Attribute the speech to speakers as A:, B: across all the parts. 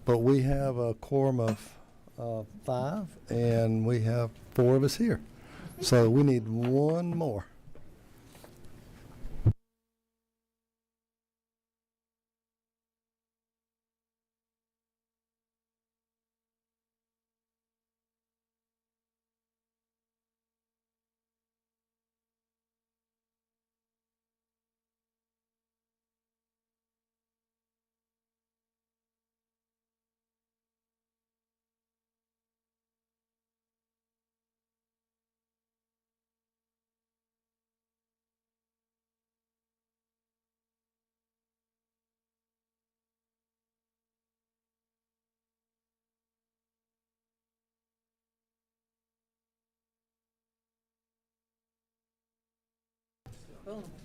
A: but we have a quorum of 5, and we have 4 of us here. So we need one more.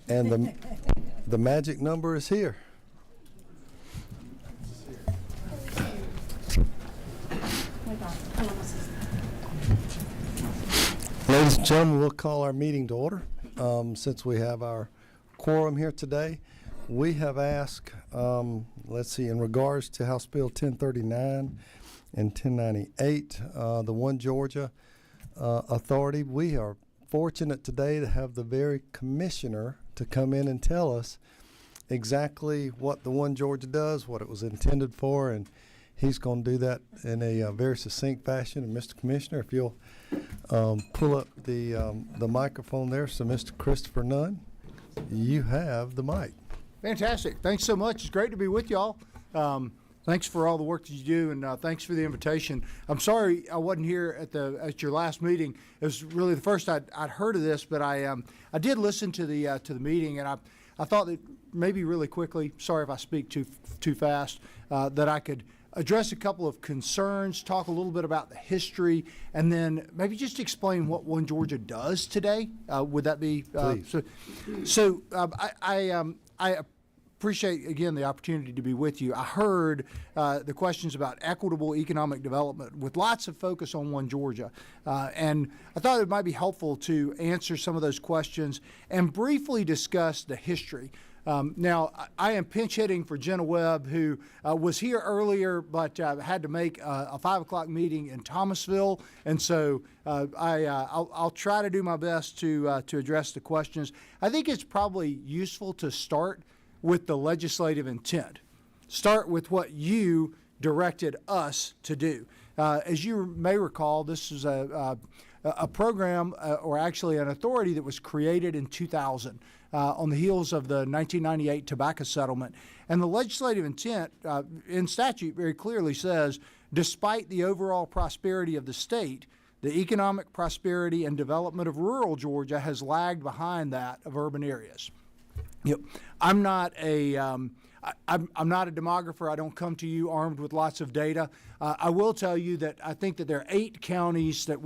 A: And the magic number is here. Ladies and gentlemen, we'll call our meeting to order. Since we have our quorum here today, we have asked, let's see, in regards to House Bill 1039 and 1098, the One Georgia Authority, we are fortunate today to have the very commissioner to come in and tell us exactly what the One Georgia does, what it was intended for, and he's going to do that in a very succinct fashion. And Mr. Commissioner, if you'll pull up the microphone there, so Mr. Christopher Nunn, you have the mic.
B: Fantastic. Thanks so much. It's great to be with y'all. Thanks for all the work that you do, and thanks for the invitation. I'm sorry I wasn't here at your last meeting. It was really the first I'd heard of this, but I did listen to the meeting, and I thought that maybe really quickly, sorry if I speak too fast, that I could address a couple of concerns, talk a little bit about the history, and then maybe just explain what One Georgia does today. Would that be?
A: Please.
B: So I appreciate, again, the opportunity to be with you. I heard the questions about equitable economic development with lots of focus on One Georgia. And I thought it might be helpful to answer some of those questions and briefly discuss the history. Now, I am pinch hitting for Jenna Webb, who was here earlier but had to make a 5 o'clock meeting in Thomasville. And so I'll try to do my best to address the questions. I think it's probably useful to start with the legislative intent. Start with what you directed us to do. As you may recall, this is a program, or actually an authority that was created in 2000 on the heels of the 1998 tobacco settlement. And the legislative intent in statute very clearly says, despite the overall prosperity of the state, the economic prosperity and development of rural Georgia has lagged behind that of urban areas. You know, I'm not a demographer. I don't come to you armed with lots of data. I will tell you that I think that there are 8 counties that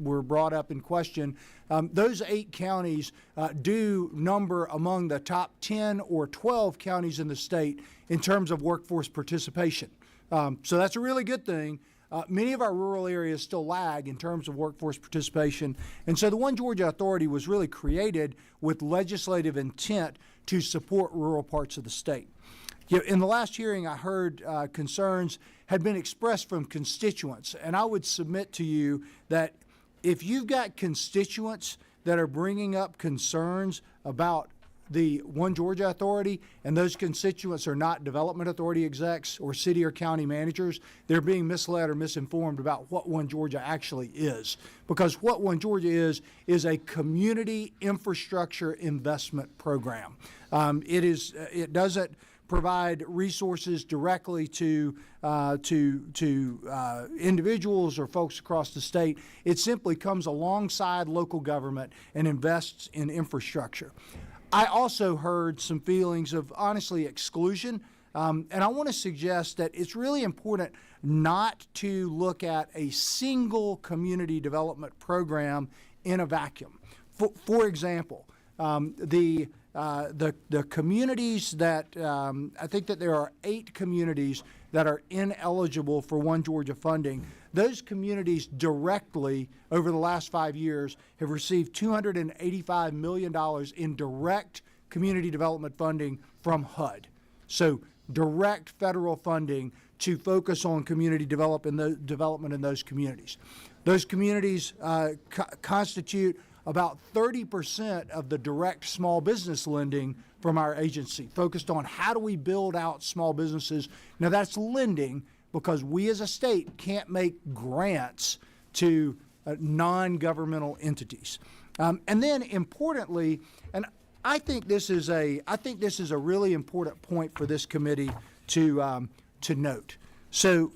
B: were brought up in question. Those 8 counties do number among the top 10 or 12 counties in the state in terms of workforce participation. So that's a really good thing. Many of our rural areas still lag in terms of workforce participation. And so the One Georgia Authority was really created with legislative intent to support rural parts of the state. You know, in the last hearing, I heard concerns had been expressed from constituents. And I would submit to you that if you've got constituents that are bringing up concerns about the One Georgia Authority, and those constituents are not development authority execs or city or county managers, they're being misled or misinformed about what One Georgia actually is. Because what One Georgia is a community infrastructure investment program. It doesn't provide resources directly to individuals or folks across the state. It simply comes alongside local government and invests in infrastructure. I also heard some feelings of, honestly, exclusion. And I want to suggest that it's really important not to look at a single community development program in a vacuum. For example, the communities that, I think that there are 8 communities that are ineligible for One Georgia funding. Those communities directly, over the last 5 years, have received $285 million in direct community development funding from HUD. So direct federal funding to focus on community development in those communities. Those communities constitute about 30% of the direct small business lending from our agency, focused on how do we build out small businesses. Now that's lending, because we as a state can't make grants to non-governmental entities. And then importantly, and I think this is a really important point for this committee to note. So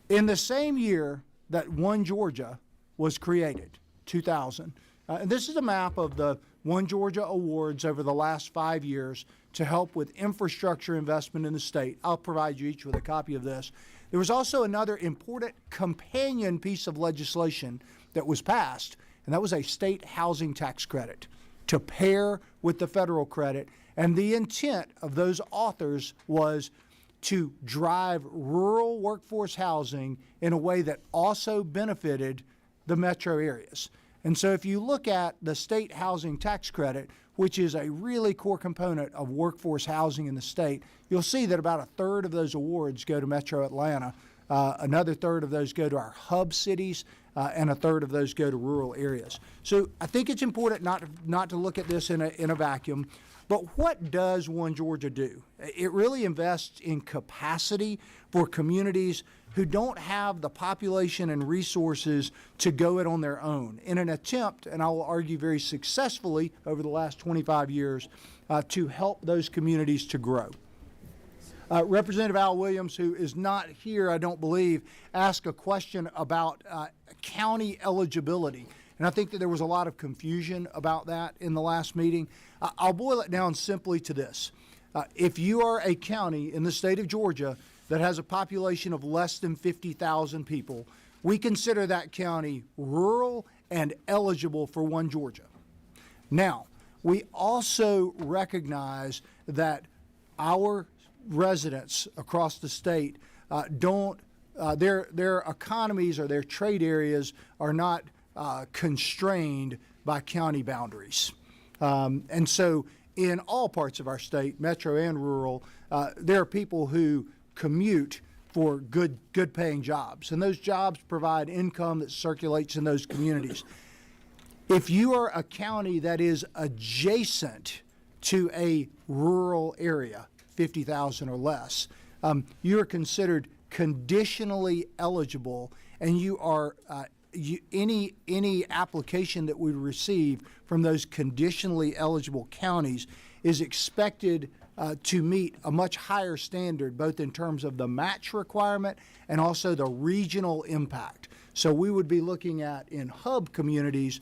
B: in the same year that One Georgia was created, 2000, and this is a map of the One Georgia awards over the last 5 years to help with infrastructure investment in the state. I'll provide you each with a copy of this. There was also another important companion piece of legislation that was passed, and that was a state housing tax credit to pair with the federal credit. And the intent of those authors was to drive rural workforce housing in a way that also benefited the metro areas. And so if you look at the state housing tax credit, which is a really core component of workforce housing in the state, you'll see that about a third of those awards go to Metro Atlanta, another third of those go to our hub cities, and a third of those go to rural areas. So I think it's important not to look at this in a vacuum. But what does One Georgia do? It really invests in capacity for communities who don't have the population and resources to go it on their own, in an attempt, and I will argue very successfully over the last 25 years, to help those communities to grow. Representative Al Williams, who is not here, I don't believe, asked a question about county eligibility. And I think that there was a lot of confusion about that in the last meeting. I'll boil it down simply to this. If you are a county in the state of Georgia that has a population of less than 50,000 people, we consider that county rural and eligible for One Georgia. Now, we also recognize that our residents across the state their economies or their trade areas are not constrained by county boundaries. And so in all parts of our state, metro and rural, there are people who commute for good paying jobs, and those jobs provide income that circulates in those communities. If you are a county that is adjacent to a rural area, 50,000 or less, you are considered conditionally eligible, and you are any application that we receive from those conditionally eligible counties is expected to meet a much higher standard, both in terms of the match requirement and also the regional impact. So we would be looking at, in hub communities,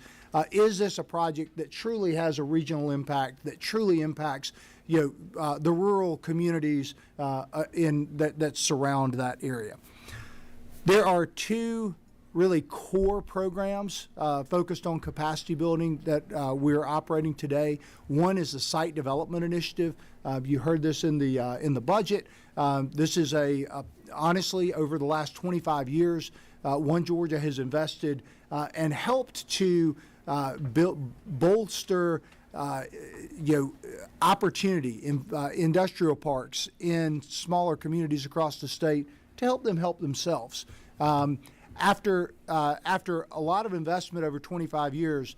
B: is this a project that truly has a regional impact, that truly impacts the rural communities that surround that area. There are two really core programs focused on capacity building that we're operating today. One is the Site Development Initiative. You heard this in the budget. This is honestly, over the last 25 years, One Georgia has invested and helped to bolster opportunity in industrial parks in smaller communities across the state to help them help themselves. After a lot of investment over 25 years,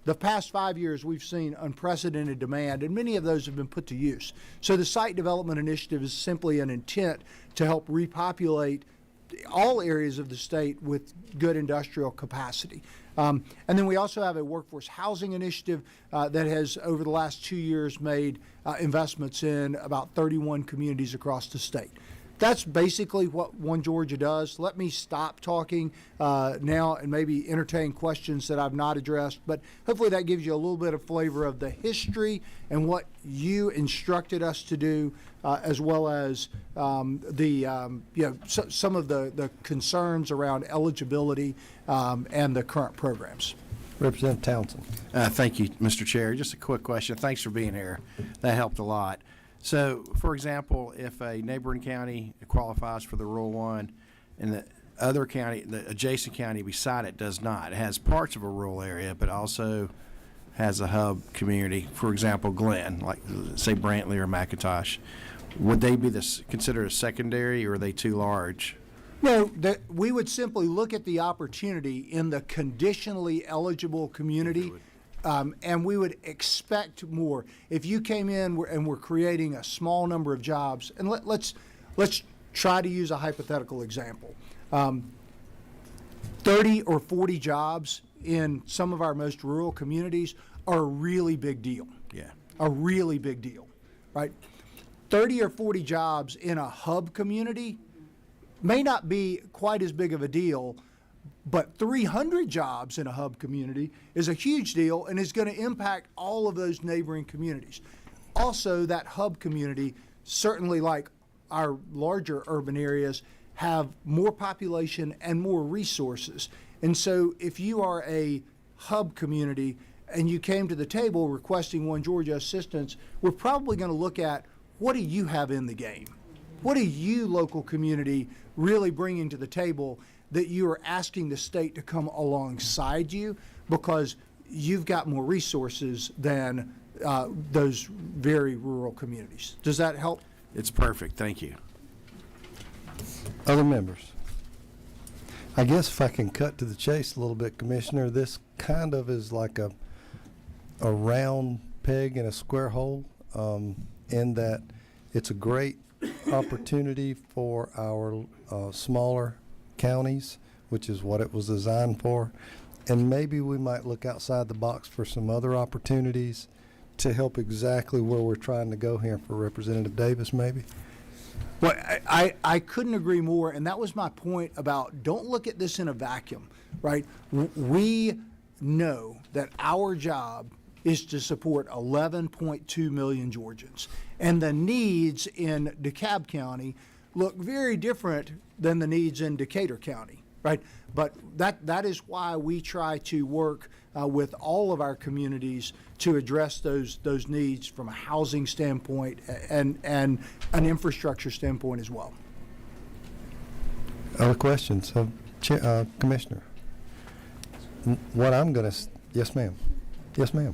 B: the past 5 years we've seen unprecedented demand, and many of those have been put to use. So the Site Development Initiative is simply an intent to help repopulate all areas of the state with good industrial capacity. And then we also have a workforce housing initiative that has, over the last 2 years, made investments in about 31 communities across the state. That's basically what One Georgia does. Let me stop talking now and maybe entertain questions that I've not addressed, but hopefully that gives you a little bit of flavor of the history and what you instructed us to do, as well as some of the concerns around eligibility and the current programs.
A: Representative Townsend.
C: Thank you, Mr. Chair. Just a quick question. Thanks for being here. That helped a lot. So, for example, if a neighboring county qualifies for the Rural One and the other county, the adjacent county beside it does not, it has parts of a rural area, but also has a hub community, for example, Glenn, like say Brantley or McIntosh, would they be considered a secondary, or are they too large?
B: No, we would simply look at the opportunity in the conditionally eligible community, and we would expect more. If you came in and we're creating a small number of jobs, and let's try to use a hypothetical example. 30 or 40 jobs in some of our most rural communities are a really big deal.
C: Yeah.
B: A really big deal, right? 30 or 40 jobs in a hub community may not be quite as big of a deal, but 300 jobs in a hub community is a huge deal and is going to impact all of those neighboring communities. Also, that hub community, certainly like our larger urban areas, have more population and more resources. And so if you are a hub community and you came to the table requesting One Georgia assistance, we're probably going to look at, what do you have in the game? What are you, local community, really bringing to the table that you are asking the state to come alongside you because you've got more resources than those very rural communities? Does that help?
C: It's perfect. Thank you.
A: Other members? I guess if I can cut to the chase a little bit, Commissioner, this kind of is like a round peg in a square hole, in that it's a great opportunity for our smaller counties, which is what it was designed for. And maybe we might look outside the box for some other opportunities to help exactly where we're trying to go here for Representative Davis, maybe.
B: Well, I couldn't agree more, and that was my point about don't look at this in a vacuum, right? We know that our job is to support 11.2 million Georgians, and the needs in DeKalb County look very different than the needs in Decatur County, right? But that is why we try to work with all of our communities to address those needs from a housing standpoint and an infrastructure standpoint as well.
A: Other questions of Commissioner? What I'm going to, yes, ma'am. Yes, ma'am.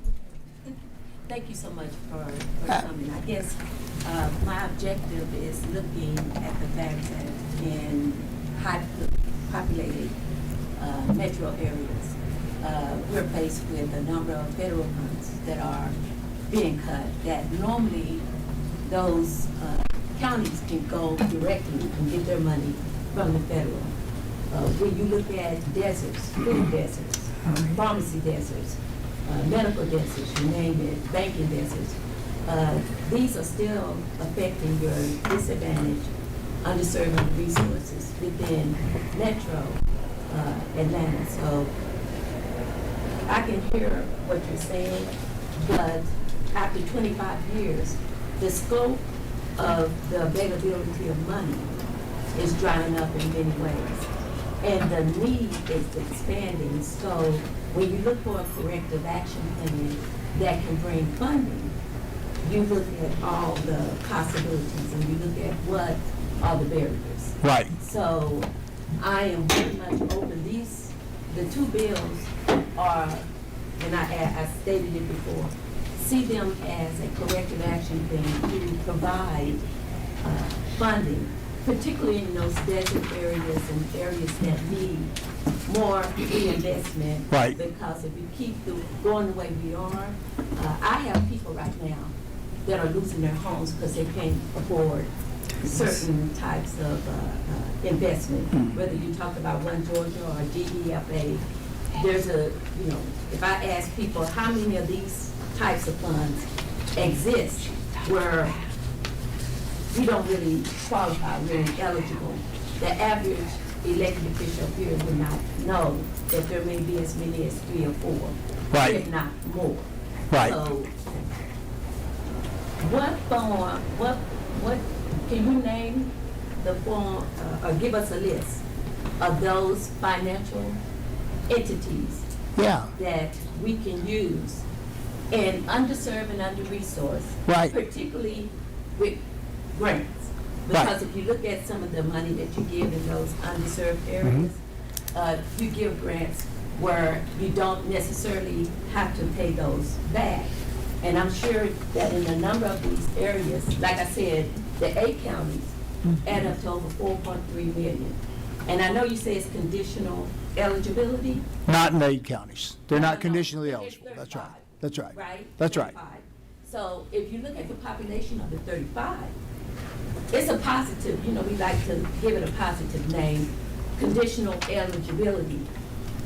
D: Thank you so much for coming. I guess my objective is looking at the fact that in high populated metro areas, we're faced with a number of federal funds that are being cut, that normally those counties can go directly and get their money from the federal. When you look at deserts, food deserts, pharmacy deserts, medical deserts, you name it, banking deserts, these are still affecting your disadvantaged, underserved resources within metro Atlanta. So I can hear what you're saying, but after 25 years, the scope of the availability of money is drying up in many ways. And the need is expanding. So when you look for a corrective action plan that can bring funding, you look at all the possibilities and you look at what are the barriers.
B: Right.
D: So I am very much open. The two bills are, and I stated it before, see them as a corrective action plan to provide funding, particularly in those desert areas and areas that need more reinvestment.
B: Right.
D: Because if we keep going the way we are, I have people right now that are losing their homes because they can't afford certain types of investment, whether you talk about One Georgia or DEFA. There's if I ask people how many of these types of funds exist where we don't really qualify, we're ineligible, the average elected official here would not know that there may be as many as 3 or 4,
B: Right.
D: if not more.
B: Right.
D: So what form, what can you name the form, or give us a list of those financial entities
B: Yeah.
D: that we can use in underserved and under-resourced,
B: Right.
D: particularly with grants?
B: Right.
D: Because if you look at some of the money that you give in those underserved areas, you give grants where you don't necessarily have to pay those back. And I'm sure that in a number of these areas, like I said, the 8 counties add up to over 4.3 million. And I know you say it's conditional eligibility.
B: Not in 8 counties. They're
D: No,
B: not
D: no,
B: conditionally
D: it's
B: eligible. That's
D: 35.
B: right. That's right.
D: Right?
B: That's right.
D: 35. So if you look at the population of the 35, it's a positive, you know, we like to give it a positive name, conditional eligibility.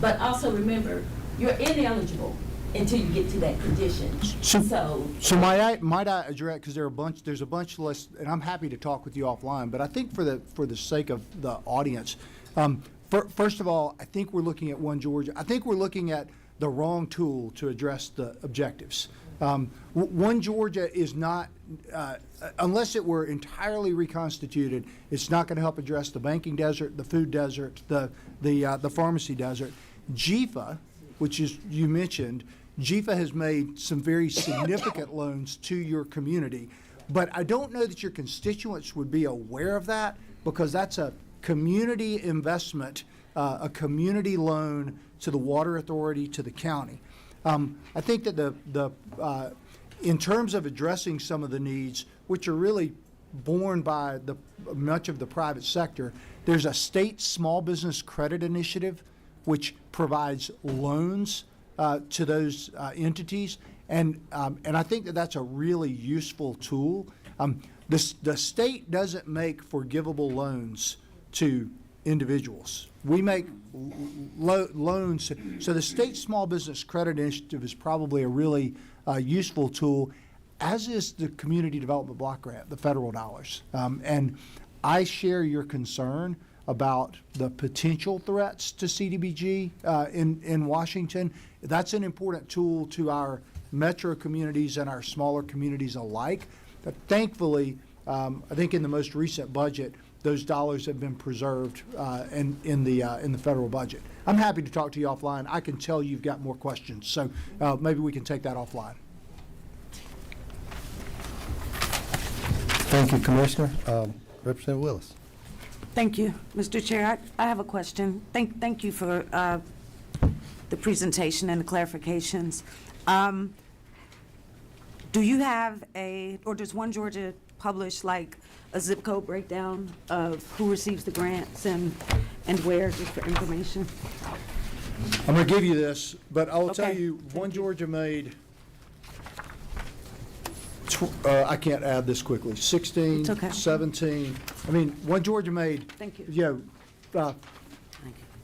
D: But also remember, you're ineligible until you get to that condition.
B: So might I address, because there's a bunch list, and I'm happy to talk with you offline, but I think for the sake of the audience, first of all, I think we're looking at One Georgia. I think we're looking at the wrong tool to address the objectives. One Georgia is not, unless it were entirely reconstituted, it's not going to help address the banking desert, the food desert, the pharmacy desert. GFA, which is you mentioned, GFA has made some very significant loans to your community, but I don't know that your constituents would be aware of that because that's a community investment, a community loan to the water authority, to the county. I think that in terms of addressing some of the needs, which are really borne by much of the private sector, there's a state small business credit initiative which provides loans to those entities, and I think that that's a really useful tool. The state doesn't make forgivable loans to individuals. We make loans, so the state small business credit initiative is probably a really useful tool, as is the community development block grant, the federal dollars. And I share your concern about the potential threats to CDBG in Washington. That's an important tool to our metro communities and our smaller communities alike. But thankfully, I think in the most recent budget, those dollars have been preserved in the federal budget. I'm happy to talk to you offline. I can tell you've got more questions, so maybe we can take that offline.
A: Thank you, Commissioner. Representative Willis.
E: Thank you, Mr. Chair. I have a question. Thank you for the presentation and the clarifications. Do you have or does One Georgia publish like a zip code breakdown of who receives the grants and where, just for information?
B: I'm going to give you this, but I will tell
E: Okay.
B: you, One Georgia made, I can't add this quickly, 16,
E: It's okay.
B: 17. I mean, One Georgia made,
E: Thank you.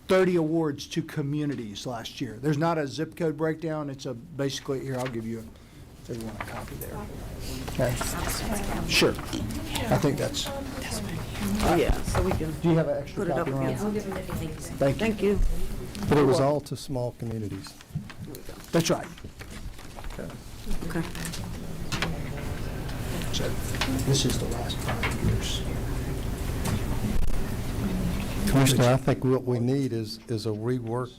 B: 30 awards to communities last year. There's not a zip code breakdown. It's basically, here, I'll give you if you want a copy there. Okay. Sure. I think that's,
E: Yeah, so we can
B: do you have an extra
E: put it up.
B: copy, Ron?
E: Yeah.
B: Thank you.
E: Thank you.
A: But it was all to small communities.
B: That's right.
E: Okay.
B: So this is the last 5 years.
A: Commissioner, I think what we need is a rework,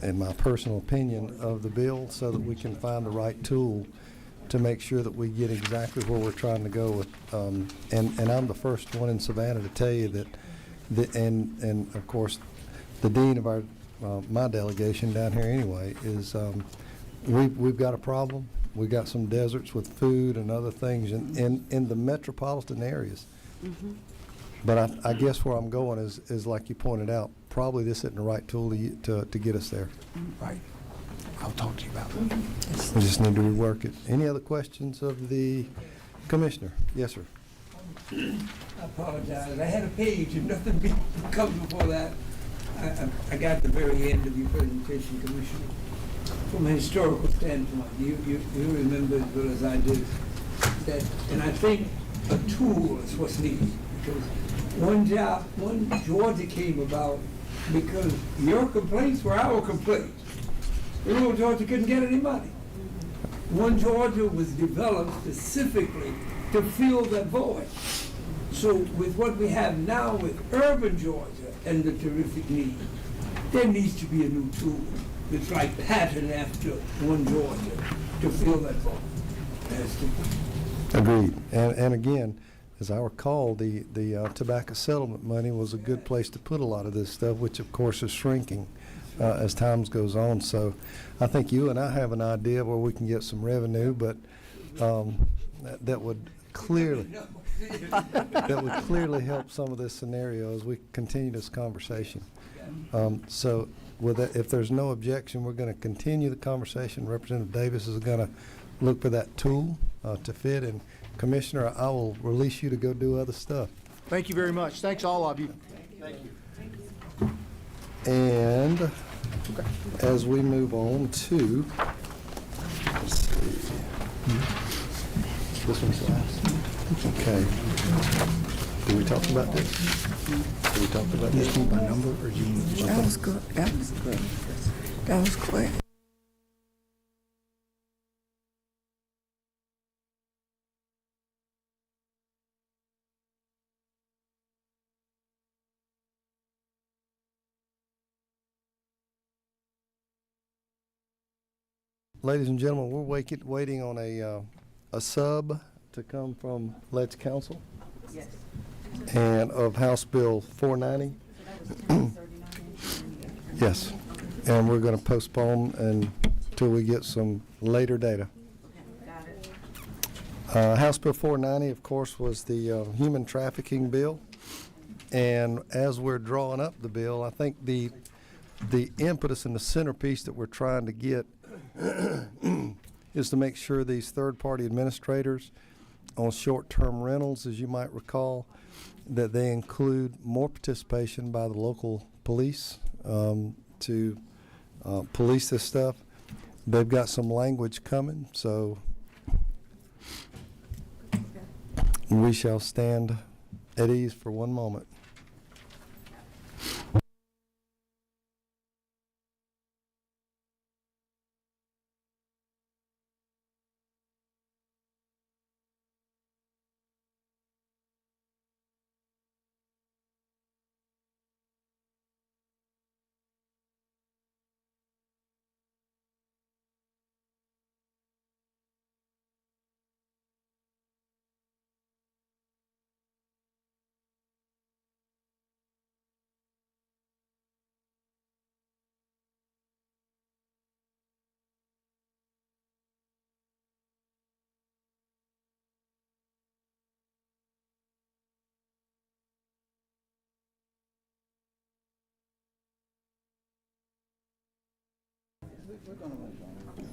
A: in my personal opinion, of the bill so that we can find the right tool to make sure that we get exactly where we're trying to go with. And I'm the first one in Savannah to tell you that, and of course, the dean of our my delegation down here anyway is we've got a problem. We've got some deserts with food and other things in the metropolitan areas.
E: Mm-hmm.
A: But I guess where I'm going is like you pointed out, probably this isn't the right tool to get us there.
B: Right. I'll talk to you about that.
A: We just need to rework it. Any other questions of the commissioner? Yes, sir.
F: I apologize. I had a page and nothing comes before that. I got the very end of your presentation, Commissioner. From a historical standpoint, you remember as well as I do that, and I think a tool is what's needed, because One Georgia came about because your complaints were our complaints. Rural Georgia couldn't get any money. One Georgia was developed specifically to fill that void. So with what we have now with urban Georgia and the terrific need, there needs to be a new tool that's like patterned after One Georgia to fill that void.
A: Agreed. And again, as I recall, the tobacco settlement money was a good place to put a lot of this stuff, which of course is shrinking as time goes on. So I think you and I have an idea where we can get some revenue, but that would clearly. that would clearly help some of this scenario as we continue this conversation. So with that, if there's no objection, we're going to continue the conversation. Representative Davis is going to look for that tool to fit. And Commissioner, I will release you to go do other stuff.
B: Thank you very much. Thanks, all of you. Thank you.
A: And as we move on to, let's see, this one's last. Okay. Did we talk about this? Did we talk about this?
G: Just need my number, or do you need to?
H: That was good. That was good. That was quick.
A: Ladies and gentlemen, we're waiting on a sub to come from Let's Council.
E: Yes.
A: And of House Bill 490. Yes, and we're going to postpone until we get some later data. House Bill 490, of course, was the human trafficking bill. And as we're drawing up the bill, I think the impetus and the centerpiece that we're trying to get is to make sure these third-party administrators on short-term rentals, as you might recall, that they include more participation by the local police to police this stuff. They've got some language coming, so we shall stand at ease for one moment.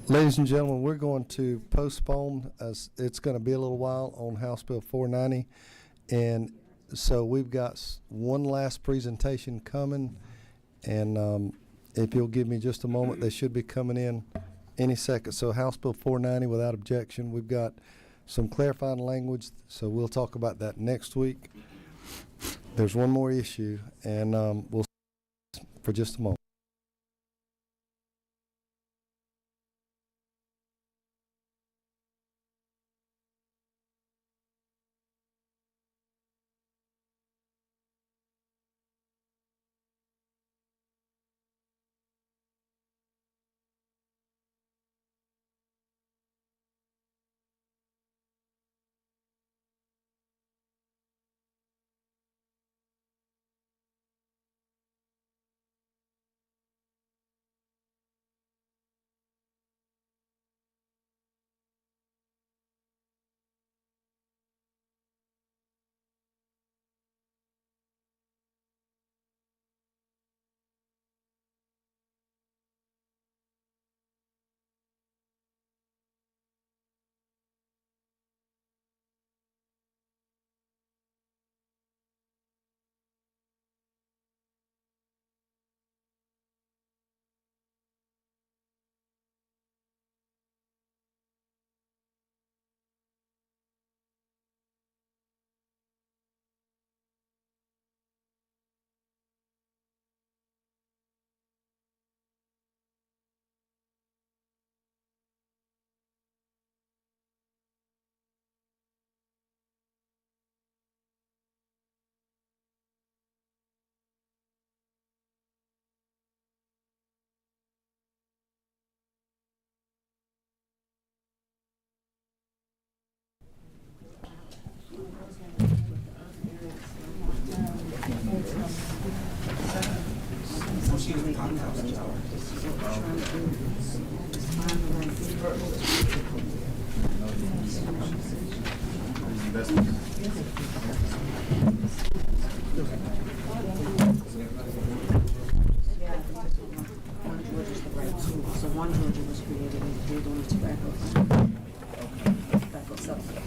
A: Ladies and gentlemen, we're going to postpone, as it's going to be a little while, on House Bill 490. And so we've got one last presentation coming. And if you'll give me just a moment, they should be coming in any second. So House Bill 490 without objection. We've got some clarifying language, so we'll talk about that next week. There's one more issue, and we'll for just a moment.
E: One Georgia's the right tool, so One Georgia was created and they're doing tobacco subsidy.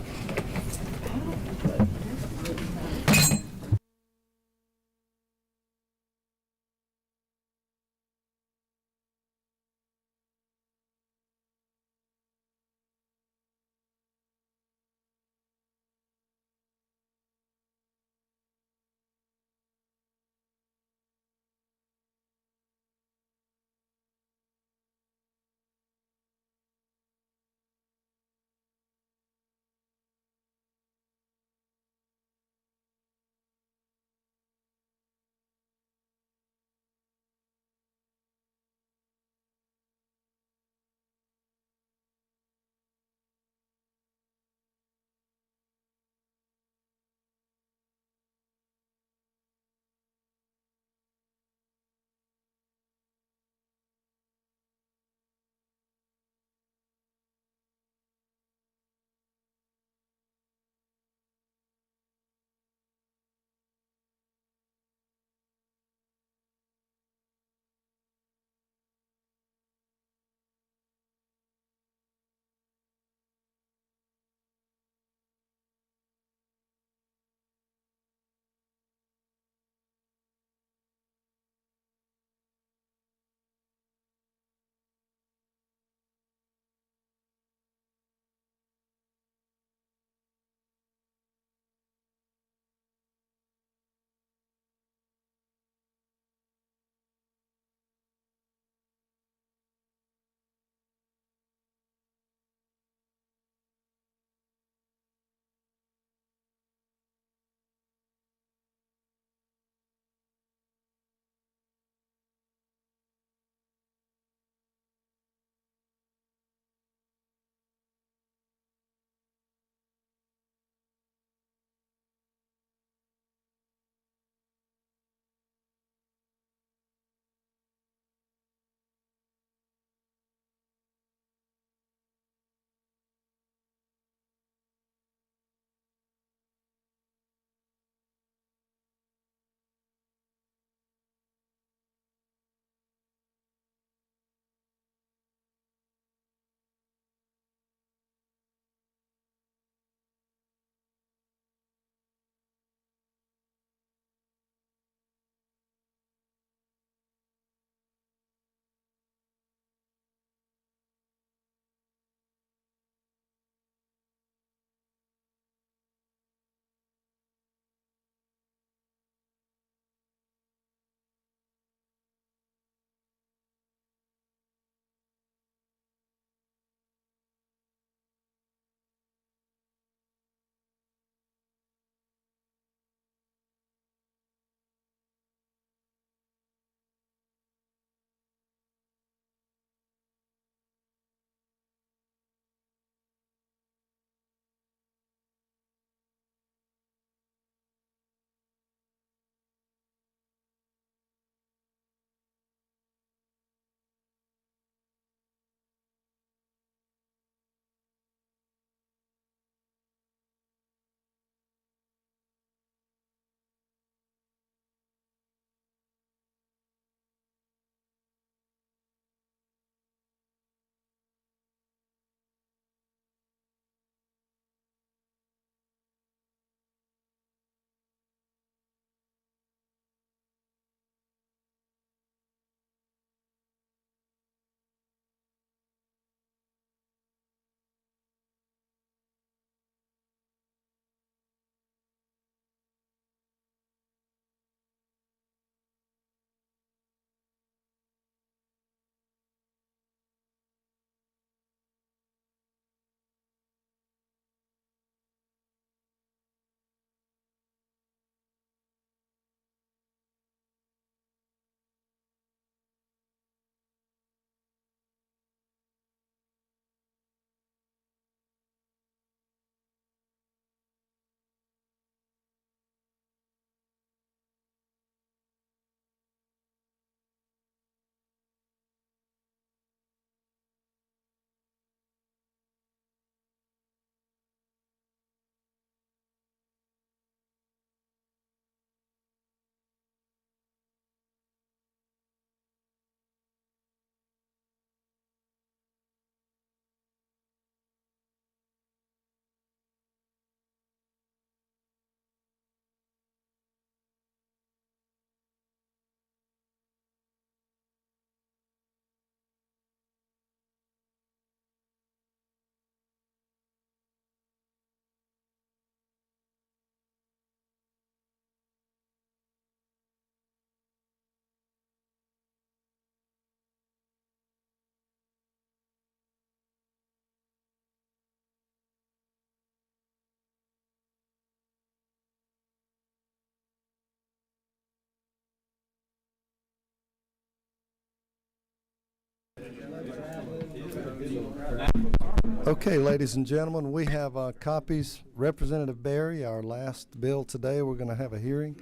A: Okay, ladies and gentlemen, we have copies. Representative Barry, our last bill today, we're going to have a hearing.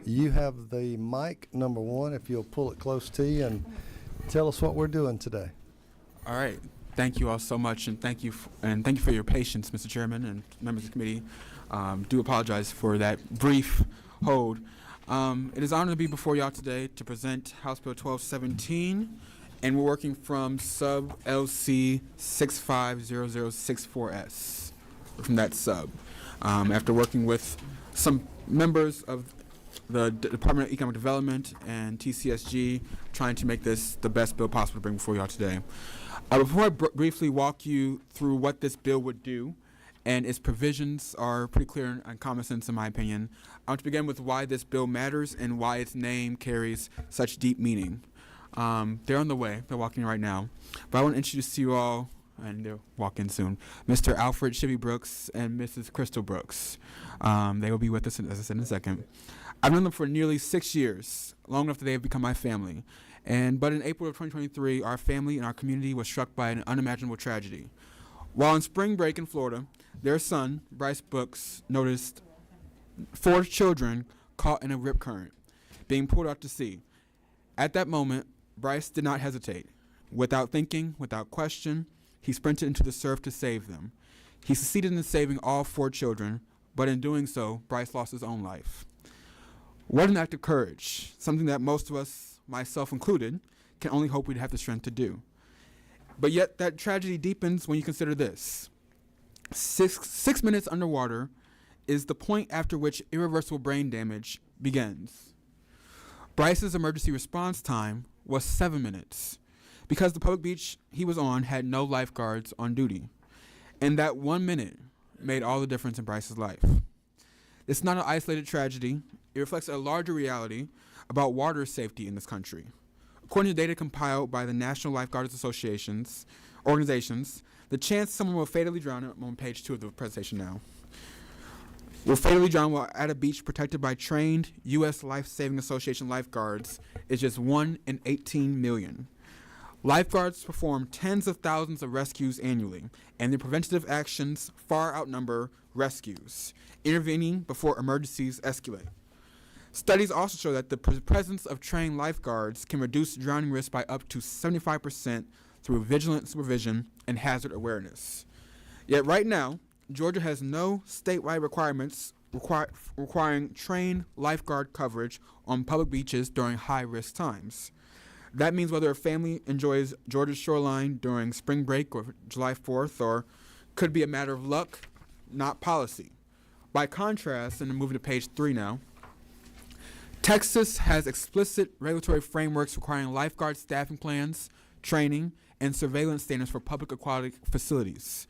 A: You have the mic, number one, if you'll pull it close to you and tell us what we're doing today.
G: All right. Thank you all so much, and thank you for your patience, Mr. Chairman and members of the committee. Do apologize for that brief hold. It is an honor to be before y'all today to present House Bill 1217, and we're working from sub LC 650064S, from that sub. After working with some members of the Department of Economic Development and TCSG, trying to make this the best bill possible to bring before y'all today. Before I briefly walk you through what this bill would do, and its provisions are pretty clear and common sense in my opinion, I want to begin with why this bill matters and why its name carries such deep meaning. They're on the way. They're walking right now. But I want to introduce to you all, and they'll walk in soon, Mr. Alfred Shivy Brooks and Mrs. Crystal Brooks. They will be with us, as I said, in a second. I've known them for nearly 6 years, long enough that they have become my family. But in April of 2023, our family and our community was struck by an unimaginable tragedy. While on spring break in Florida, their son, Bryce Brooks, noticed 4 children caught in a rip current, being pulled out to sea. At that moment, Bryce did not hesitate. Without thinking, without question, he sprinted into the surf to save them. He succeeded in saving all 4 children, but in doing so, Bryce lost his own life. What an act of courage, something that most of us, myself included, can only hope we'd have the strength to do. But yet that tragedy deepens when you consider this. Six minutes underwater is the point after which irreversible brain damage begins. Bryce's emergency response time was 7 minutes because the public beach he was on had no lifeguards on duty. And that 1 minute made all the difference in Bryce's life. It's not an isolated tragedy. It reflects a larger reality about water safety in this country. According to data compiled by the National Lifeguards organizations, the chance someone will fatally drown, I'm on page 2 of the presentation now, will fatally drown while at a beach protected by trained U.S. Life Saving Association lifeguards is just 1 in 18 million. Lifeguards perform tens of thousands of rescues annually, and their preventative actions far outnumber rescues, intervening before emergencies escalate. Studies also show that the presence of trained lifeguards can reduce drowning risk by up to 75% through vigilant supervision and hazard awareness. Yet right now, Georgia has no statewide requirements requiring trained lifeguard coverage on public beaches during high-risk times. That means whether a family enjoys Georgia's shoreline during spring break or July 4th, or could be a matter of luck, not policy. By contrast, and I'm moving to page 3 now, Texas has explicit regulatory frameworks requiring lifeguard staffing plans, training, and surveillance standards for public aquatic facilities.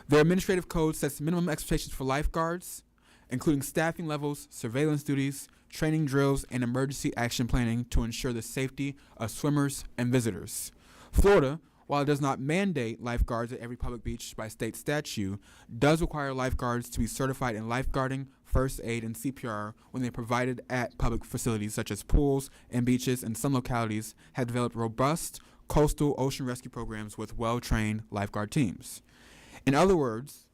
G: Their administrative code sets minimum expectations for lifeguards, including staffing levels, surveillance duties, training drills, and emergency action planning to ensure the safety of swimmers and visitors. Florida, while it does not mandate lifeguards at every public beach by state statute, does require lifeguards to be certified in lifeguarding, first aid, and CPR when they're provided at public facilities such as pools and beaches, and some localities have developed robust coastal ocean rescue programs with well-trained lifeguard teams. In other words,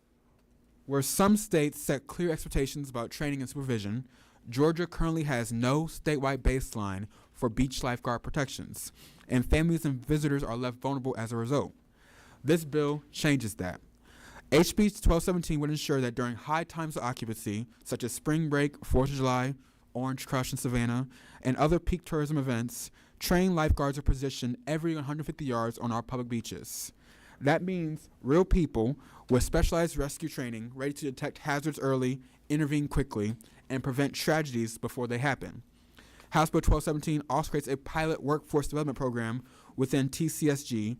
G: where some states set clear expectations about training and supervision, Georgia currently has no statewide baseline for beach lifeguard protections, and families and visitors are left vulnerable as a result. This bill changes that. HB 1217 would ensure that during high times of occupancy, such as spring break, 4th of July, Orange Crush in Savannah, and other peak tourism events, trained lifeguards are positioned every 150 yards on our public beaches. That means real people with specialized rescue training ready to detect hazards early, intervene quickly, and prevent tragedies before they happen. House Bill 1217 also creates a pilot workforce development program within TCSG,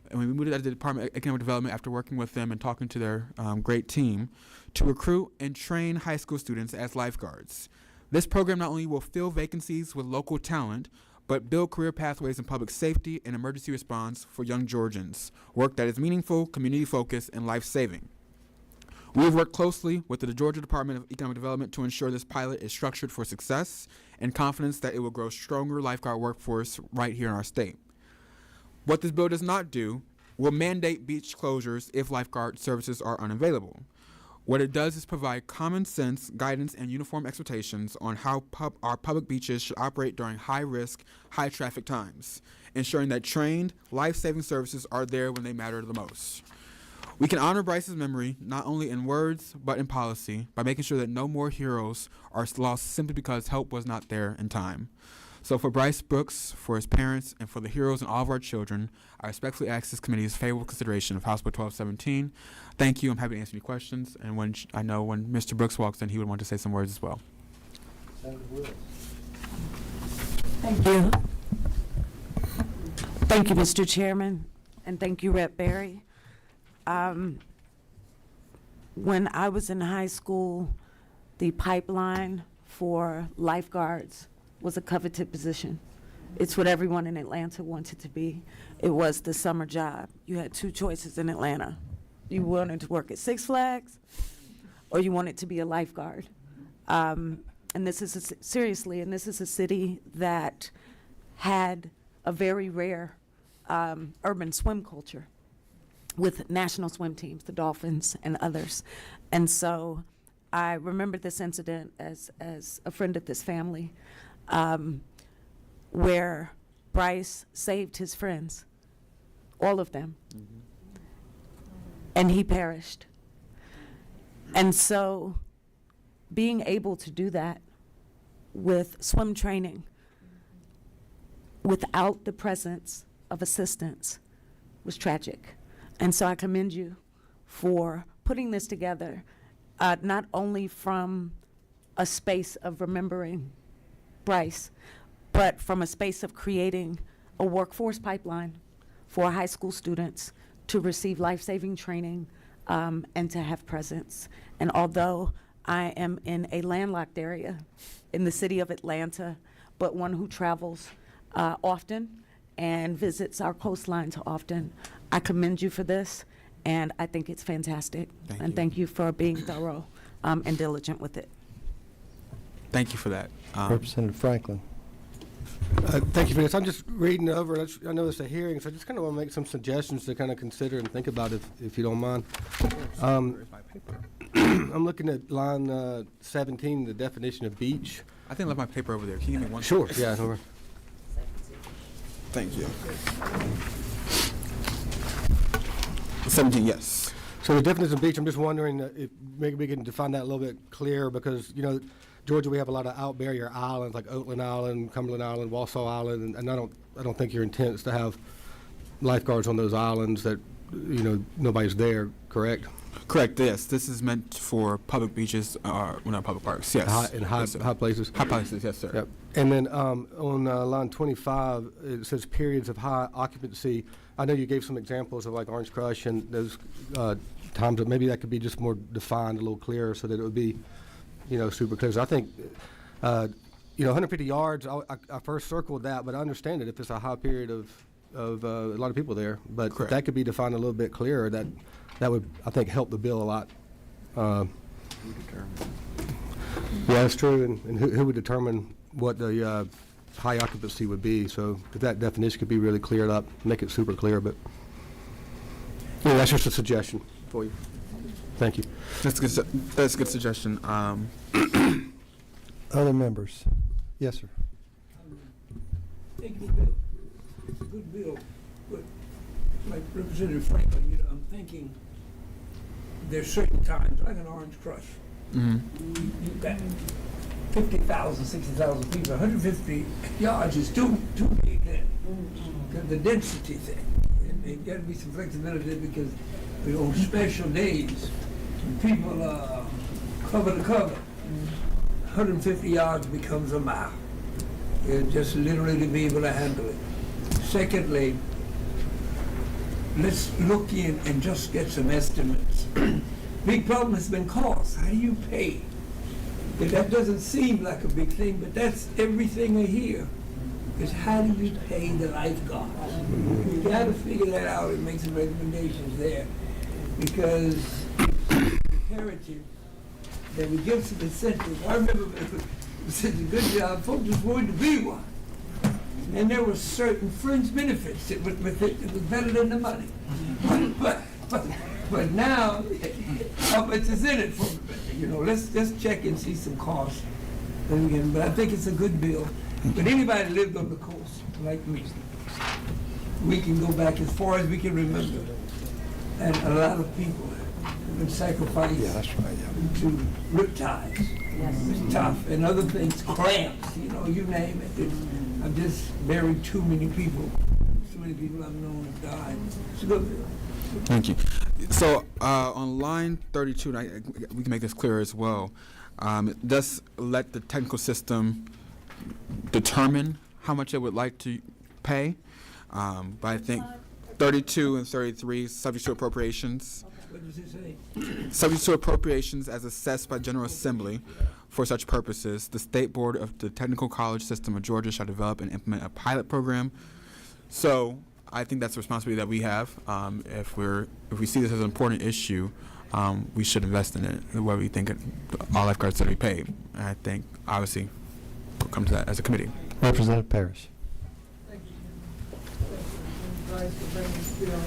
G: and we moved it to the Department of Economic Development after working with them and talking to their great team, to recruit and train high school students as lifeguards. This program not only will fill vacancies with local talent, but build career pathways in public safety and emergency response for young Georgians, work that is meaningful, community-focused, and life-saving. We have worked closely with the Georgia Department of Economic Development to ensure this pilot is structured for success and confidence that it will grow stronger lifeguard workforce right here in our state. What this bill does not do will mandate beach closures if lifeguard services are unavailable. What it does is provide common sense guidance and uniform expectations on how our public beaches should operate during high-risk, high-traffic times, ensuring that trained, life-saving services are there when they matter the most. We can honor Bryce's memory not only in words but in policy by making sure that no more heroes are lost simply because help was not there in time. So for Bryce Brooks, for his parents, and for the heroes and all of our children, I respectfully ask this committee's favorable consideration of House Bill 1217. Thank you. I'm happy to answer any questions. And I know when Mr. Brooks walks in, he would want to say some words as well.
E: Thank you. Thank you, Mr. Chairman, and thank you, Rep. Berry. When I was in high school, the pipeline for lifeguards was a coveted position. It's what everyone in Atlanta wanted to be. It was the summer job. You had two choices in Atlanta. You wanted to work at Six Flags, or you wanted to be a lifeguard. And this is a city that had a very rare urban swim culture with national swim teams, the Dolphins and others. And so I remember this incident as a friend of this family, where Bryce saved his friends, all of them, and he perished. And so being able to do that with swim training without the presence of assistance was tragic. And so I commend you for putting this together, not only from a space of remembering Bryce, but from a space of creating a workforce pipeline for high school students to receive life-saving training and to have presence. And although I am in a landlocked area in the city of Atlanta, but one who travels often and visits our coastlines often, I commend you for this, and I think it's fantastic. Thank you for being thorough and diligent with it.
G: Thank you for that.
A: Representative Franklin.
I: Thank you for this. I'm just reading over. I know it's a hearing, so I just kind of want to make some suggestions to kind of consider and think about if you don't mind. I'm looking at line 17, the definition of beach.
G: I think I left my paper over there. Can you give me one?
I: Sure. Yeah. No,
G: Thank you. 17, yes.
I: so the definition of beach, I'm just wondering if maybe we can define that a little bit clearer, because, you know, Georgia, we have a lot of out barrier islands like Oakland Island, Cumberland Island, Walsall Island, and I don't think your intent is to have lifeguards on those islands that, you know, nobody's there, correct?
G: Correct, yes. This is meant for public beaches, not public parks, yes.
I: High places?
G: High places, yes, sir.
I: Yep. And then on line 25, it says periods of high occupancy. I know you gave some examples of like Orange Crush and those times, but maybe that could be just more defined, a little clearer, so that it would be, you know, super clear. So I think, you know, 150 yards, I first circled that, but I understand it if it's a high period of a lot of people there. But if that could be defined a little bit clearer, that would, I think, help the bill a lot. Yeah, that's true. And who would determine what the high occupancy would be? So if that definition could be really cleared up, make it super clear. But yeah, that's just a suggestion for you. Thank you.
G: That's a good suggestion.
A: Other members? Yes, sir.
F: Thank you, Bill. It's a good bill, but like Representative Franklin, you know, I'm thinking there's certain times, like an Orange Crush, you've got 50,000, 60,000 people, 150 yards is too big then, because the density thing. And there's got to be some flexibility, because we're on special days, and people are cover to cover. 150 yards becomes a mile. You just literally be able to handle it. Secondly, let's look in and just get some estimates. Big problem has been cost. How do you pay? And that doesn't seem like a big thing, but that's everything I hear, is how do you pay the lifeguards? You gotta figure that out and make some recommendations there, because it's imperative that we give some incentives. I remember it was such a good job, folks just wanted to be one. And there were certain fringe benefits that was better than the money. But now, how much is in it for me? You know, let's check and see some costs. But I think it's a good bill. But anybody that lived on the coast, like me, we can go back as far as we can remember. And a lot of people have been sacrificed to riptides. It's tough. And other things, cramps, you know, you name it. I've just buried too many people. So many people I've known have died. It's a good bill.
G: Thank you. So on line 32, and we can make this clear as well, it does let the technical system determine how much it would like to pay, but I think 32 and 33, subject to appropriations.
F: What does it say?
G: Subject to appropriations as assessed by General Assembly for such purposes, the State Board of the Technical College System of Georgia shall develop and implement a pilot program. So I think that's the responsibility that we have. If we see this as an important issue, we should invest in it, where we think all lifeguards should be paid. And I think, obviously, we'll come to that as a committee.
A: Representative Parrish.
H: Thank you. Guys, for bringing this bill.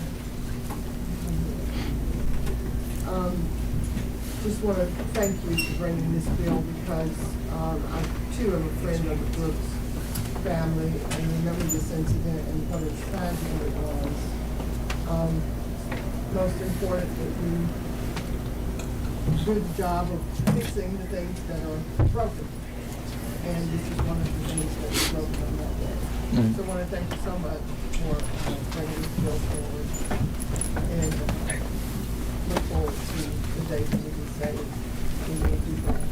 H: Just want to thank you for bringing this bill because I too am a friend of the Brooks family and remember this incident and what a tragedy it was. Most important that we do a good job of fixing the things that are broken. And this is one of the things that is broken on that day. So I want to thank you so much for bringing this bill forward. And look forward to the day that we can say we may do that.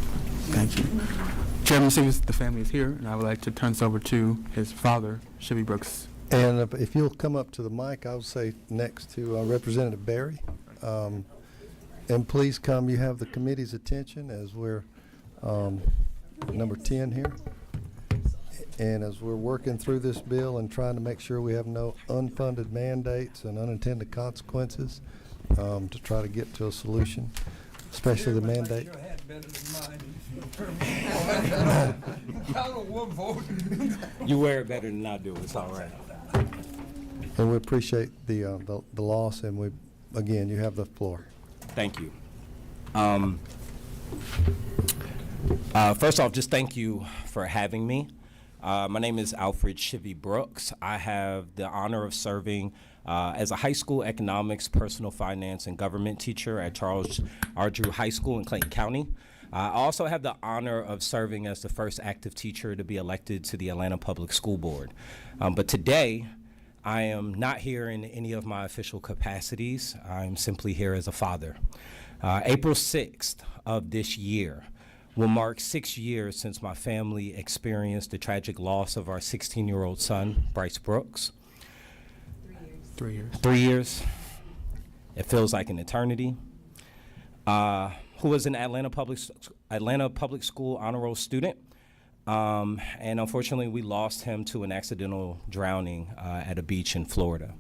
G: Thank you. Chairman Stevens, the family is here, and I would like to turn this over to his father, Chevy Brooks.
A: And if you'll come up to the mic, I would say next to Representative Berry. And please come, you have the committee's attention as we're number 10 here. And as we're working through this bill and trying to make sure we have no unfunded mandates and unintended consequences to try to get to a solution, especially the mandate.
F: Your hat better than mine. Count on one vote.
J: You wear it better than I do. It's all right.
A: And we appreciate the loss, and again, you have the floor.
J: Thank you. First off, just thank you for having me. My name is Alfred Chevy Brooks. I have the honor of serving as a high school economics, personal finance, and government teacher at Charles R. Drew High School in Clayton County. I also have the honor of serving as the first active teacher to be elected to the Atlanta Public School Board. But today, I am not here in any of my official capacities. I'm simply here as a father. April 6th of this year will mark 6 years since my family experienced the tragic loss of our 16-year-old son, Bryce Brooks.
G: 3 years.
J: 3 years. It feels like an eternity. Who was an Atlanta Public School honor roll student. And unfortunately, we lost him to an accidental drowning at a beach in Florida.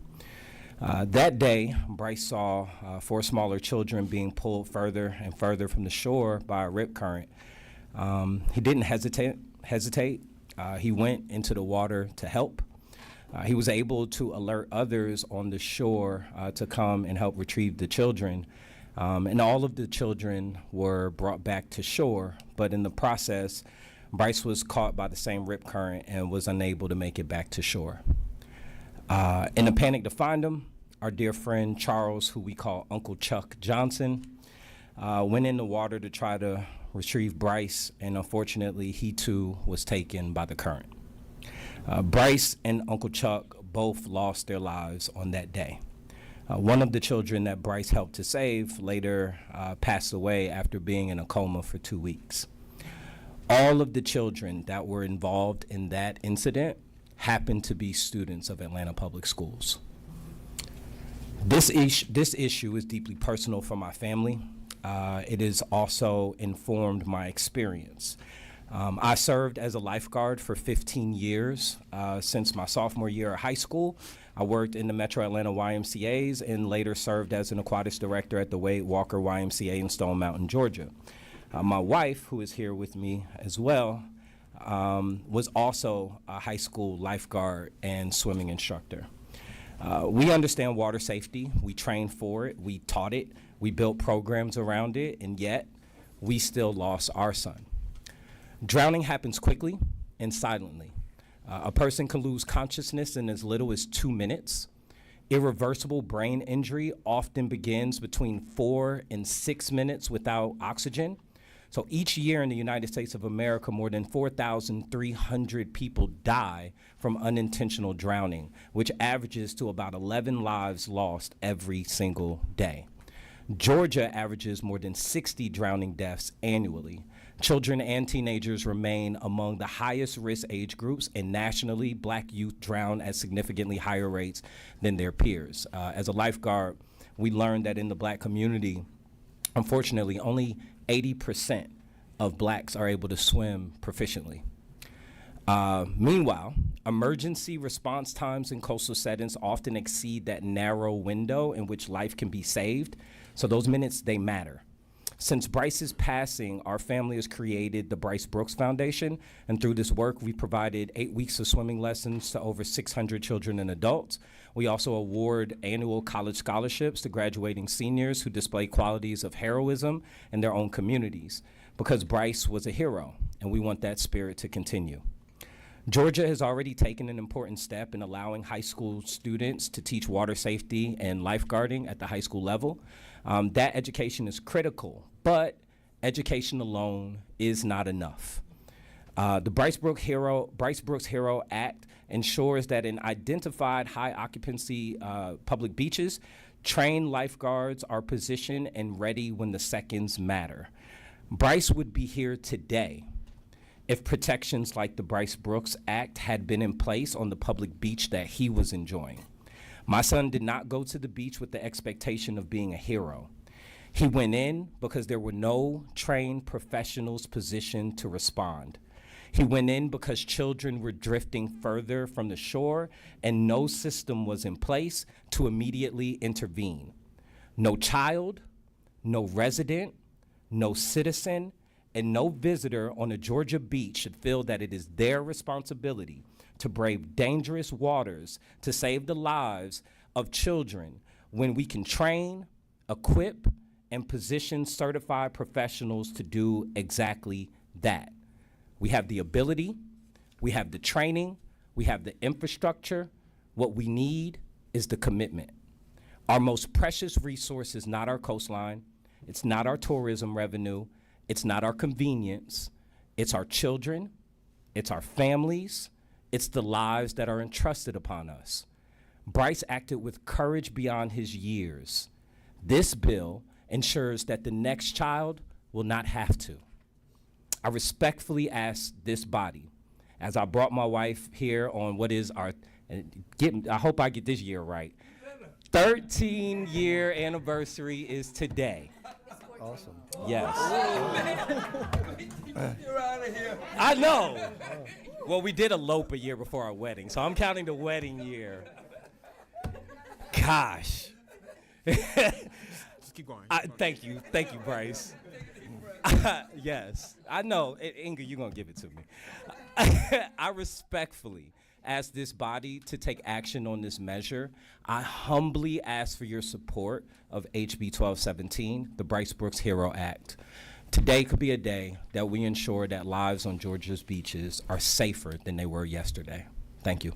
J: That day, Bryce saw 4 smaller children being pulled further and further from the shore by a rip current. He didn't hesitate. He went into the water to help. He was able to alert others on the shore to come and help retrieve the children. And all of the children were brought back to shore, but in the process, Bryce was caught by the same rip current and was unable to make it back to shore. In a panic to find him, our dear friend Charles, who we call Uncle Chuck Johnson, went in the water to try to retrieve Bryce, and unfortunately, he too was taken by the current. Bryce and Uncle Chuck both lost their lives on that day. One of the children that Bryce helped to save later passed away after being in a coma for 2 weeks. All of the children that were involved in that incident happened to be students of Atlanta Public Schools. This issue is deeply personal for my family. It has also informed my experience. I served as a lifeguard for 15 years. Since my sophomore year of high school, I worked in the Metro Atlanta YMCAs and later served as an aquatics director at the Wade Walker YMCA in Stone Mountain, Georgia. My wife, who is here with me as well, was also a high school lifeguard and swimming instructor. We understand water safety. We trained for it. We taught it. We built programs around it, and yet we still lost our son. Drowning happens quickly and silently. A person can lose consciousness in as little as 2 minutes. Irreversible brain injury often begins between 4 and 6 minutes without oxygen. So each year in the United States of America, more than 4,300 people die from unintentional drowning, which averages to about 11 lives lost every single day. Georgia averages more than 60 drowning deaths annually. Children and teenagers remain among the highest risk age groups, and nationally, Black youth drown at significantly higher rates than their peers. As a lifeguard, we learned that in the Black community, unfortunately, only 80% of Blacks are able to swim proficiently. Meanwhile, emergency response times in coastal settings often exceed that narrow window in which life can be saved, so those minutes, they matter. Since Bryce's passing, our family has created the Bryce Brooks Foundation, and through this work, we provided 8 weeks of swimming lessons to over 600 children and adults. We also award annual college scholarships to graduating seniors who display qualities of heroism in their own communities, because Bryce was a hero, and we want that spirit to continue. Georgia has already taken an important step in allowing high school students to teach water safety and lifeguarding at the high school level. That education is critical, but education alone is not enough. The Bryce Brooks Hero Act ensures that in identified high occupancy public beaches, trained lifeguards are positioned and ready when the seconds matter. Bryce would be here today if protections like the Bryce Brooks Act had been in place on the public beach that he was enjoying. My son did not go to the beach with the expectation of being a hero. He went in because there were no trained professionals positioned to respond. He went in because children were drifting further from the shore and no system was in place to immediately intervene. No child, no resident, no citizen, and no visitor on a Georgia beach should feel that it is their responsibility to brave dangerous waters to save the lives of children when we can train, equip, and position certified professionals to do exactly that. We have the ability, we have the training, we have the infrastructure. What we need is the commitment. Our most precious resource is not our coastline, it's not our tourism revenue, it's not our convenience, it's our children, it's our families, it's the lives that are entrusted upon us. Bryce acted with courage beyond his years. This bill ensures that the next child will not have to. I respectfully ask this body, as I brought my wife here on what is our, I hope I get this year right, 13-year anniversary is today.
A: Awesome.
J: Yes.
F: You're out of here.
J: I know. Well, we did elope a year before our wedding, so I'm counting the wedding year. Gosh.
G: Just keep going.
J: Thank you, Bryce. Yes, I know. Inga, you're going to give it to me. I respectfully ask this body to take action on this measure. I humbly ask for your support of HB 1217, the Bryce Brooks Hero Act. Today could be a day that we ensure that lives on Georgia's beaches are safer than they were yesterday. Thank you.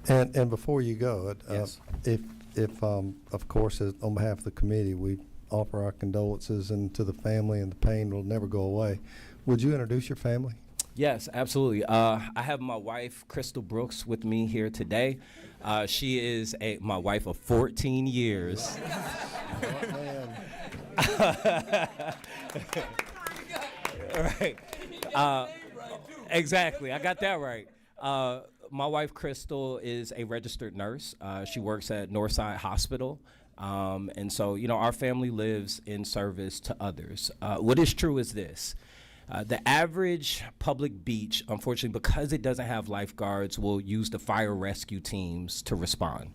A: And before you go,
J: Yes.
A: if of course, on behalf of the committee, we offer our condolences and to the family, and the pain will never go away. Would you introduce your family?
J: Yes, absolutely. I have my wife, Crystal Brooks, with me here today. She is my wife of 14 years. Right. Exactly. I got that right. My wife, Crystal, is a registered nurse. She works at Northside Hospital. And so, our family lives in service to others. What is true is this. The average public beach, unfortunately, because it doesn't have lifeguards, will use the fire rescue teams to respond.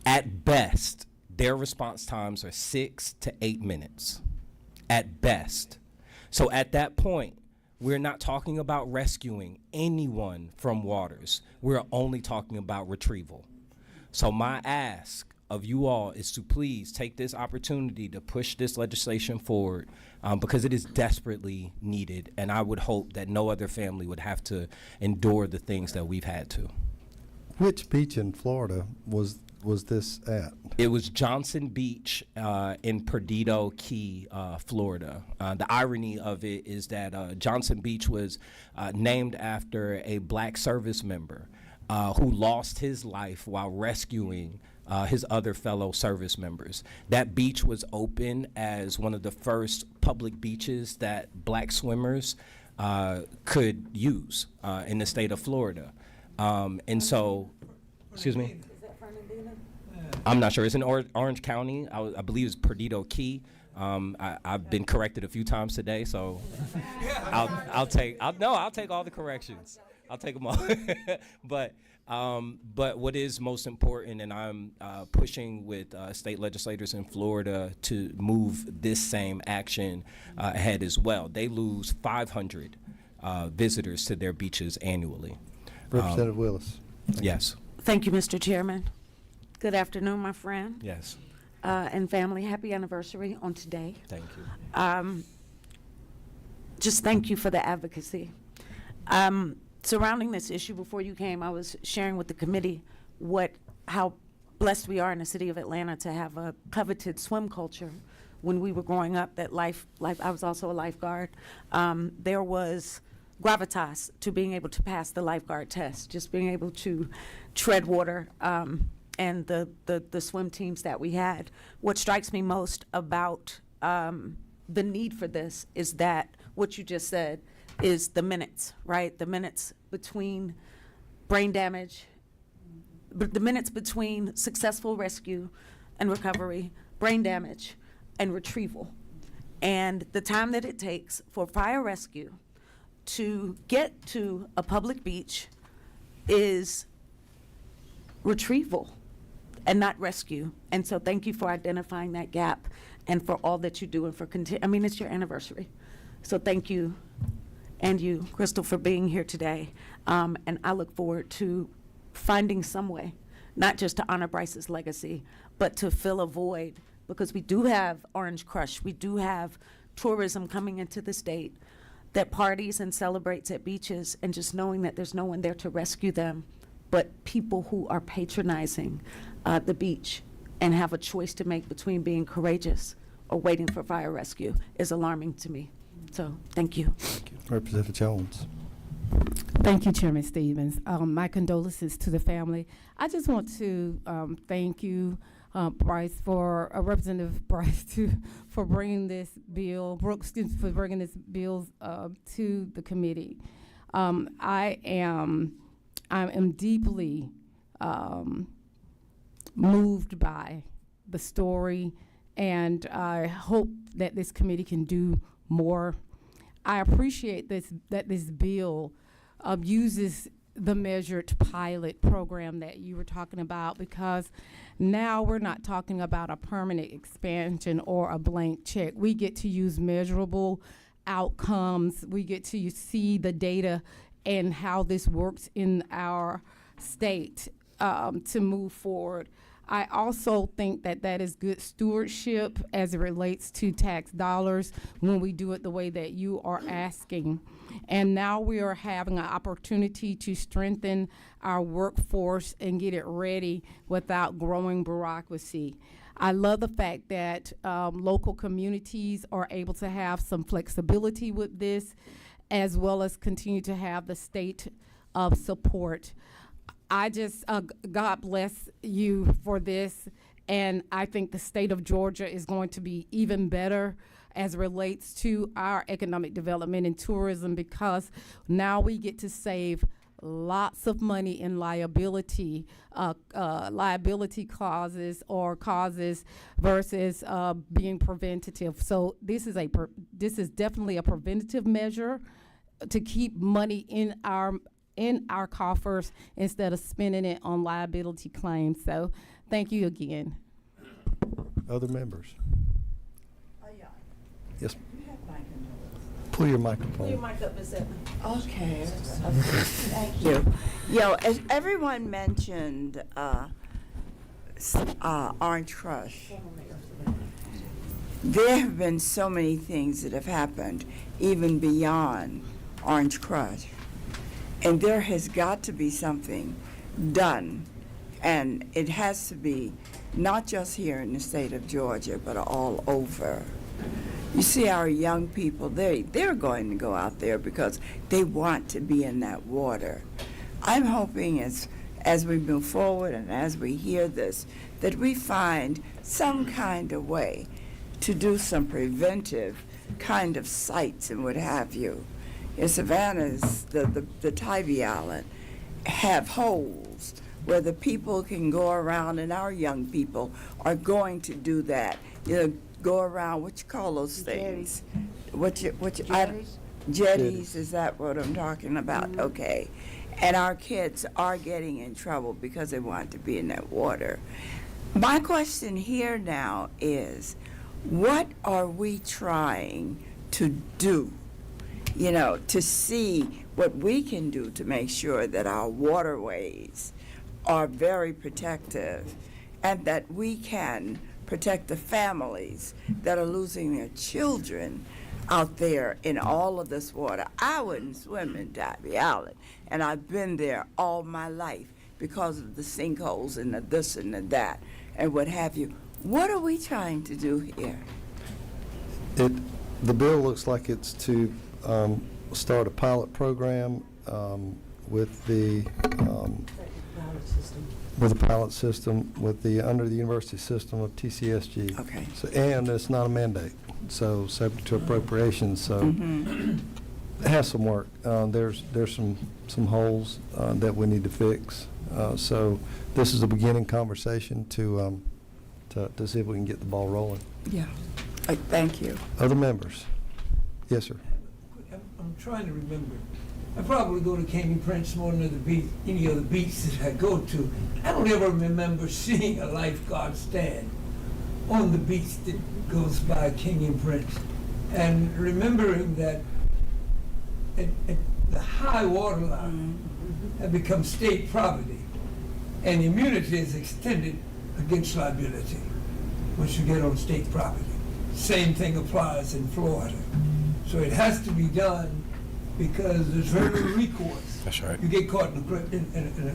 J: At best, their response times are 6 to 8 minutes. At best. So at that point, we're not talking about rescuing anyone from waters. We're only talking about retrieval. So my ask of you all is to please take this opportunity to push this legislation forward because it is desperately needed, and I would hope that no other family would have to endure the things that we've had to.
A: Which beach in Florida was this at?
J: It was Johnson Beach in Perdido Key, Florida. The irony of it is that Johnson Beach was named after a black service member who lost his life while rescuing his other fellow service members. That beach was open as one of the first public beaches that black swimmers could use in the state of Florida. And so, excuse me? I'm not sure. It's in Orange County. I believe it's Perdido Key. I've been corrected a few times today, so I'll take all the corrections. I'll take them all. But what is most important, and I'm pushing with state legislators in Florida to move this same action ahead as well. They lose 500 visitors to their beaches annually.
A: Representative Willis.
J: Yes.
E: Thank you, Mr. Chairman. Good afternoon, my friend.
J: Yes.
E: And family, happy anniversary on today.
J: Thank you.
E: Just thank you for the advocacy. Surrounding this issue, before you came, I was sharing with the committee how blessed we are in the city of Atlanta to have a coveted swim culture. When we were growing up, I was also a lifeguard. There was gravitas to being able to pass the lifeguard test, just being able to tread water, and the swim teams that we had. What strikes me most about the need for this is that what you just said is the minutes, right? The minutes between brain damage, the minutes between successful rescue and recovery, brain damage, and retrieval. And the time that it takes for fire rescue to get to a public beach is retrieval and not rescue. And so thank you for identifying that gap and for all that you do and for it's your anniversary. So thank you, and you, Crystal, for being here today. And I look forward to finding some way, not just to honor Bryce's legacy, but to fill a void, because we do have Orange Crush, we do have tourism coming into the state that parties and celebrates at beaches, and just knowing that there's no one there to rescue them, but people who are patronizing the beach and have a choice to make between being courageous or waiting for fire rescue is alarming to me. So, thank you.
A: Representative Jones.
K: Thank you, Chairman Stevens. My condolences to the family. I just want to thank you, Bryce, Representative Bryce, for bringing this bill, for bringing this bill to the committee. I am deeply moved by the story, and I hope that this committee can do more. I appreciate that this bill uses the measured pilot program that you were talking about, because now we're not talking about a permanent expansion or a blank check. We get to use measurable outcomes. We get to see the data and how this works in our state to move forward. I also think that is good stewardship as it relates to tax dollars when we do it the way that you are asking. And now we are having an opportunity to strengthen our workforce and get it ready without growing bureaucracy. I love the fact that local communities are able to have some flexibility with this, as well as continue to have the state of support. I just, God bless you for this, and I think the state of Georgia is going to be even better as it relates to our economic development and tourism, because now we get to save lots of money in liability clauses or causes versus being preventative. So this is definitely a preventative measure to keep money in our coffers instead of spending it on liability claims. So thank you again.
A: Other members?
H: Yeah.
A: Yes.
H: You have my condolences.
A: Pull your microphone.
E: mic up, Ms. Edmond.
L: Okay. Thank you. As everyone mentioned, Orange Crush. There have been so many things that have happened, even beyond Orange Crush. And there has got to be something done. And it has to be not just here in the state of Georgia, but all over. You see our young people, they're going to go out there because they want to be in that water. I'm hoping as we move forward and as we hear this, that we find some kind of way to do some preventive kind of sites and what have you. In Savannah's, the Tybee Island, have holes where the people can go around, and our young people are going to do that. Go around, what you call those things? Jetties, is that what I'm talking about? Mm-hmm. Okay. And our kids are getting in trouble because they want to be in that water. My question here now is, what are we trying to do, to see what we can do to make sure that our waterways are very protective and that we can protect the families that are losing their children out there in all of this water. I wouldn't swim in Tybee Island, and I've been there all my life because of the sinkholes and the this and the that and what have you. What are we trying to do here?
A: The bill looks like it's to start a pilot program with the pilot system under the university system of TCSG.
L: Okay.
A: So, and it's not a mandate, so subject to appropriations. So it has some work. There's some holes that we need to fix. So this is a beginning conversation to see if we can get the ball rolling.
L: Yeah. Thank you.
A: Other members? Yes, sir.
F: I'm trying to remember. I probably go to Caney Prince more than any other beach that I go to. I don't ever remember seeing a lifeguard stand on the beach that goes by Caney Prince, and remembering that at the high water line have become state property, and immunity is extended against liability once you get on state property. Same thing applies in Florida. So it has to be done because there's very little recourse.
C: That's right.
F: You get caught in a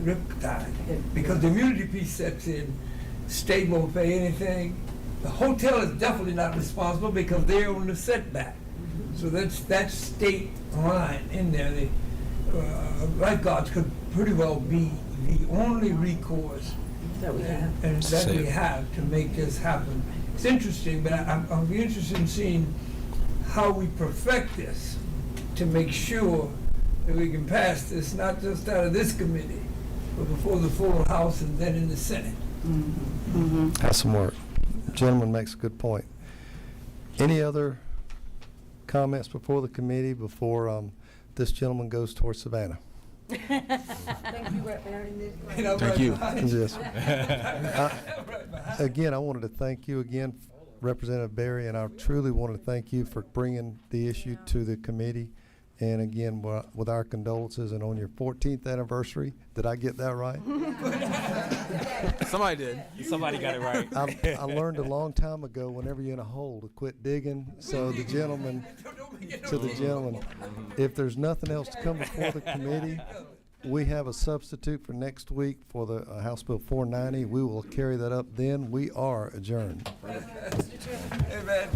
F: riptide because the immunity piece sets in. State won't pay anything. The hotel is definitely not responsible because they're on the setback. So that's state line in there. The lifeguards could pretty well be the only recourse that we have to make this happen. It's interesting, but I'll be interested in seeing how we perfect this to make sure that we can pass this, not just out of this committee, but before the full House and then in the Senate.
A: Has some work. The gentleman makes a good point. Any other comments before the committee before this gentleman goes towards Savannah?
H: Thank you, Rep.
G: Thank you.
A: Yes. Again, I wanted to thank you again, Representative Berry, and I truly want to thank you for bringing the issue to the committee. And again, with our condolences, and on your 14th anniversary, did I get that right?
G: Somebody did.
J: Somebody got it right.
A: I learned a long time ago, whenever you're in a hole, to quit digging. So the gentleman, if there's nothing else to come before the committee, we have a substitute for next week for the House Bill 490. We will carry that up then. We are adjourned.
F: Amen.